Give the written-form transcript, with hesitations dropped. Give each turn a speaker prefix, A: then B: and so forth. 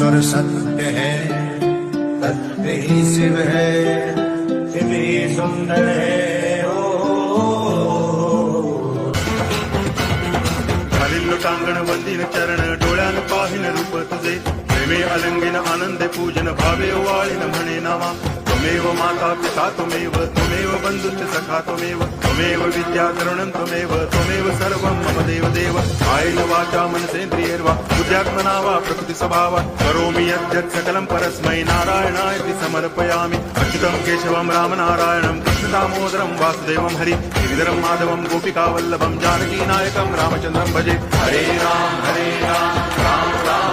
A: ईश्वर सत्य है, सत्य ही शिव है, शिव ही सुंदर है।
B: खालील लोटांगण वंदीन चरण डोळ्यान पाहिन रूप तुझे, प्रेमे अलंगिन आनंदे पूजन भावे ओवाळीन म्हणे नावा। त्वमेव माता पिता त्वमेव, त्वमेव बंधुश्च सखा त्वमेव, त्वमेव विद्या तरुणं त्वमेव, त्वमेव सर्वं मम देव देव। कायेन वाचा मनसेन्द्रियैर्वा बुद्ध्यात्मना वा प्रकृति स्वभावात् करोमि यद्यत् सकलं परस्मै नारायणायति समर्पयामि। अच्युतं केशवं रामनारायणं कृष्ण दामोदरं वासुदेवं हरि गिरिधरं माधवं गोपिकावल्लभं जानकीनायकं रामचन्द्रं भजे। हरे राम राम राम